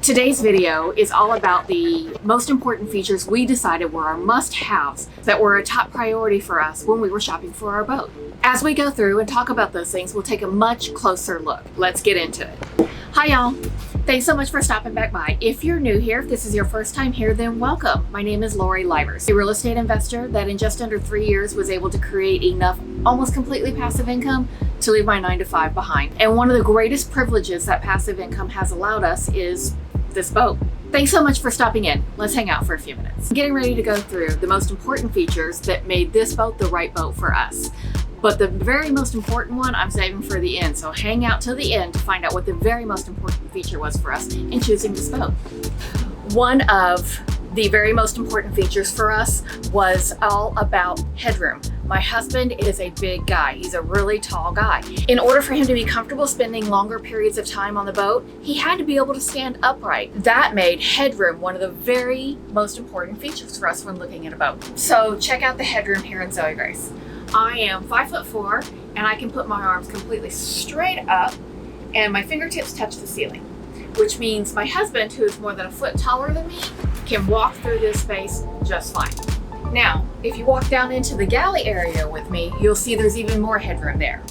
Today's video is all about the most important features we decided were our must-haves that were a top priority for us when we were shopping for our boat. As we go through and talk about those things, we'll take a much closer look. Let's get into it. Hi y'all. Thanks so much for stopping back by. If you're new here, if this is your first time here, then welcome. My name is Lori Livers, a real estate investor that in just under 3 years was able to create enough almost completely passive income to leave my 9-to-5 behind. And one of the greatest privileges that passive income has allowed us is this boat. Thanks so much for stopping in. Let's hang out for a few minutes. I'm getting ready to go through the most important features that made this boat the right boat for us. But the very most important one I'm saving for the end. So hang out till the end to find out what the very most important feature was for us in choosing this boat. One of the very most important features for us was all about headroom. My husband is a big guy. He's a really tall guy. In order for him to be comfortable spending longer periods of time on the boat, he had to be able to stand upright. That made headroom one of the very most important features for us when looking at a boat. So check out the headroom here in Zoe Grace. I am 5'4" and I can put my arms completely straight up and my fingertips touch the ceiling, which means my husband, who is more than a foot taller than me, can walk through this space just fine. Now, if you walk down into the galley area with me, you'll see there's even more headroom there.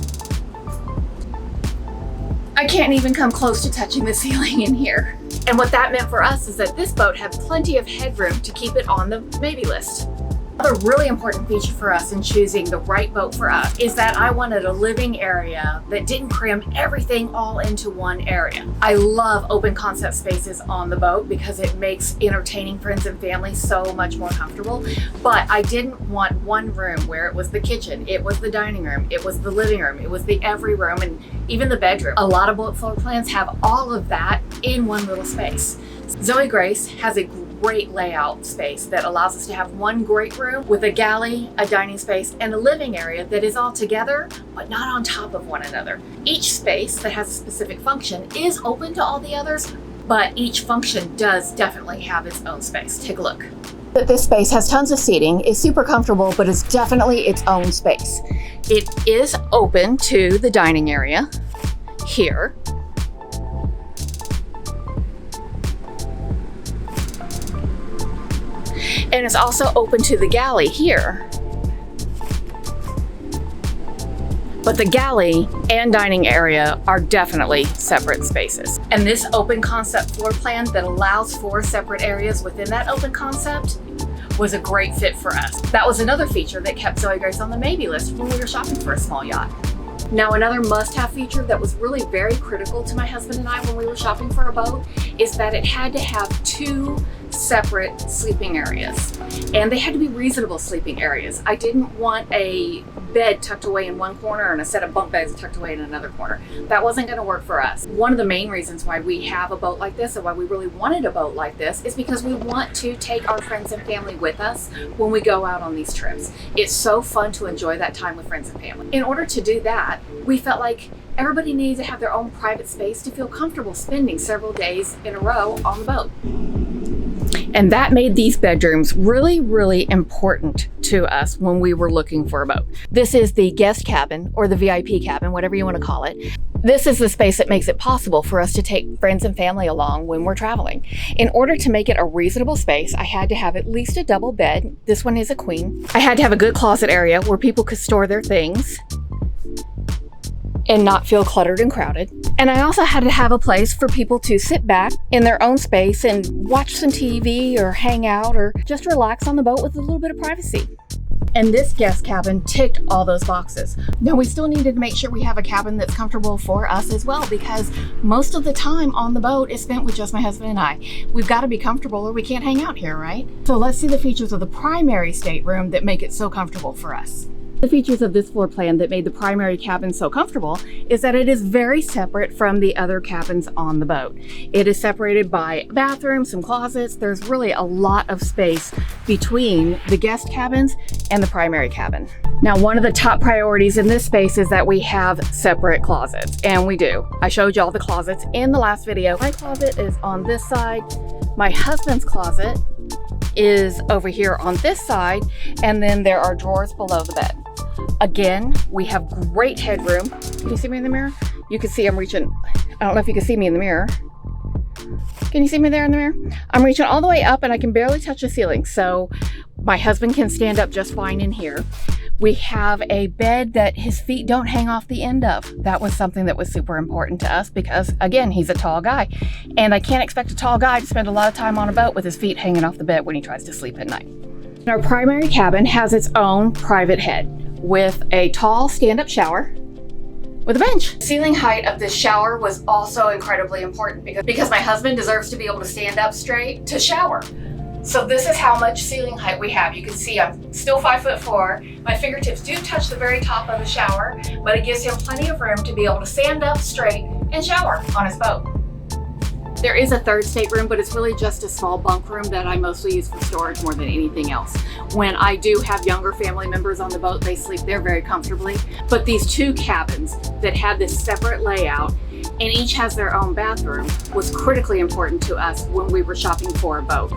I can't even come close to touching the ceiling in here. And what that meant for us is that this boat had plenty of headroom to keep it on the maybe list. Another really important feature for us in choosing the right boat for us is that I wanted a living area that didn't cram everything all into one area. I love open concept spaces on the boat because it makes entertaining friends and family so much more comfortable. But I didn't want one room where it was the kitchen, it was the dining room, it was the living room, it was the every room, and even the bedroom. A lot of boat floor plans have all of that in one little space. Zoe Grace has a great layout space that allows us to have one great room with a galley, a dining space, and a living area that is all together, but not on top of one another. Each space that has a specific function is open to all the others, but each function does definitely have its own space. Take a look. This space has tons of seating, is super comfortable, but it's definitely its own space. It is open to the dining area here. And it's also open to the galley here. But the galley and dining area are definitely separate spaces. And this open concept floor plan that allows for separate areas within that open concept was a great fit for us. That was another feature that kept Zoe Grace on the maybe list when we were shopping for a small yacht. Now, another must-have feature that was really very critical to my husband and I when we were shopping for a boat is that it had to have two separate sleeping areas, and they had to be reasonable sleeping areas. I didn't want a bed tucked away in one corner and a set of bunk beds tucked away in another corner. That wasn't going to work for us. One of the main reasons why we have a boat like this and why we really wanted a boat like this is because we want to take our friends and family with us when we go out on these trips. It's so fun to enjoy that time with friends and family. In order to do that, we felt like everybody needs to have their own private space to feel comfortable spending several days in a row on the boat. And that made these bedrooms really, really important to us when we were looking for a boat. This is the guest cabin or the VIP cabin, whatever you want to call it. This is the space that makes it possible for us to take friends and family along when we're traveling. In order to make it a reasonable space, I had to have at least a double bed. This one is a queen. I had to have a good closet area where people could store their things and not feel cluttered and crowded. And I also had to have a place for people to sit back in their own space and watch some TV or hang out or just relax on the boat with a little bit of privacy. And this guest cabin ticked all those boxes. Now, we still needed to make sure we have a cabin that's comfortable for us as well, because most of the time on the boat is spent with just my husband and I. We've got to be comfortable or we can't hang out here, right? So let's see the features of the primary stateroom that make it so comfortable for us. The features of this floor plan that made the primary cabin so comfortable is that it is very separate from the other cabins on the boat. It is separated by bathrooms, some closets. There's really a lot of space between the guest cabins and the primary cabin. Now, one of the top priorities in this space is that we have separate closets, and we do. I showed y'all the closets in the last video. My closet is on this side. My husband's closet is over here on this side, and then there are drawers below the bed. Again, we have great headroom. Can you see me in the mirror? You can see I'm reaching. I don't know if you can see me in the mirror. Can you see me there in the mirror? I'm reaching all the way up and I can barely touch the ceiling, so my husband can stand up just fine in here. We have a bed that his feet don't hang off the end of. That was something that was super important to us because, again, he's a tall guy. And I can't expect a tall guy to spend a lot of time on a boat with his feet hanging off the bed when he tries to sleep at night. Our primary cabin has its own private head with a tall stand-up shower with a bench. Ceiling height of this shower was also incredibly important because my husband deserves to be able to stand up straight to shower. So this is how much ceiling height we have. You can see I'm still 5'4". My fingertips do touch the very top of the shower, but it gives him plenty of room to be able to stand up straight and shower on his boat. There is a third stateroom, but it's really just a small bunk room that I mostly use for storage more than anything else. When I do have younger family members on the boat, they sleep there very comfortably. But these two cabins that had this separate layout and each has their own bathroom was critically important to us when we were shopping for a boat,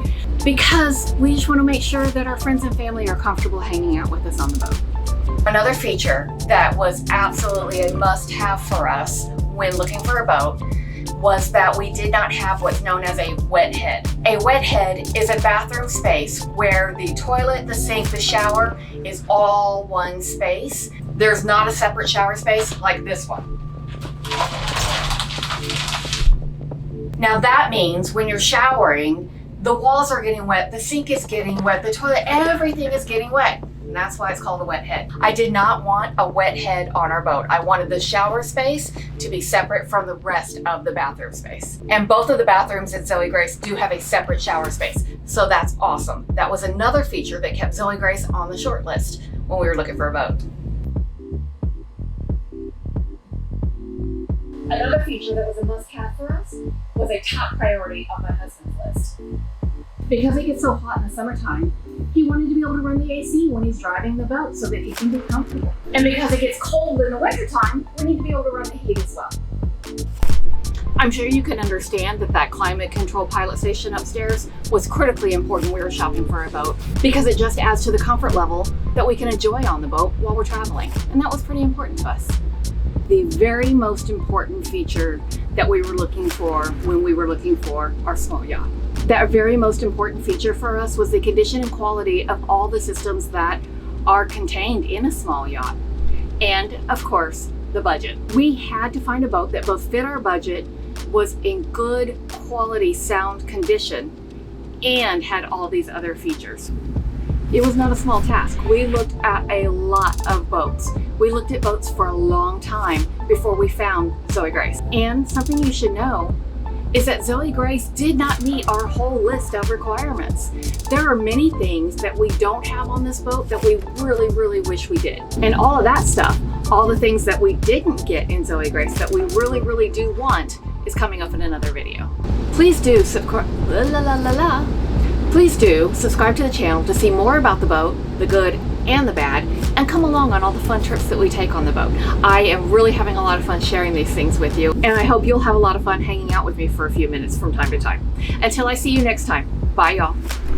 because we just want to make sure that our friends and family are comfortable hanging out with us on the boat. Another feature that was absolutely a must-have for us when looking for a boat was that we did not have what's known as a wet head. A wet head is a bathroom space where the toilet, the sink, the shower is all one space. There's not a separate shower space like this one. Now that means when you're showering, the walls are getting wet, the sink is getting wet, the toilet, everything is getting wet. And that's why it's called a wet head. I did not want a wet head on our boat. I wanted the shower space to be separate from the rest of the bathroom space. And both of the bathrooms in Zoe Grace do have a separate shower space. So that's awesome. That was another feature that kept Zoe Grace on the short list when we were looking for a boat. Another feature that was a must-have for us was a top priority on my husband's list. Because it gets so hot in the summertime, he wanted to be able to run the AC when he's driving the boat so that he can be comfortable. And because it gets cold in the wintertime, we need to be able to run the heat as well. I'm sure you can understand that climate control pilot station upstairs was critically important when we were shopping for a boat, because it just adds to the comfort level that we can enjoy on the boat while we're traveling. And that was pretty important to us. The very most important feature that we were looking for when we were looking for our small yacht. That very most important feature for us was the condition and quality of all the systems that are contained in a small yacht. And of course, the budget. We had to find a boat that both fit our budget, was in good quality sound condition, and had all these other features. It was not a small task. We looked at a lot of boats. We looked at boats for a long time before we found Zoe Grace. And something you should know is that Zoe Grace did not meet our whole list of requirements. There are many things that we don't have on this boat that we really, really wish we did. And all of that stuff, all the things that we didn't get in Zoe Grace that we really, really do want, is coming up in another video. Please do subscribe. Please do subscribe to the channel to see more about the boat, the good and the bad, and come along on all the fun trips that we take on the boat. I am really having a lot of fun sharing these things with you, and I hope you'll have a lot of fun hanging out with me for a few minutes from time to time. Until I see you next time, bye y'all.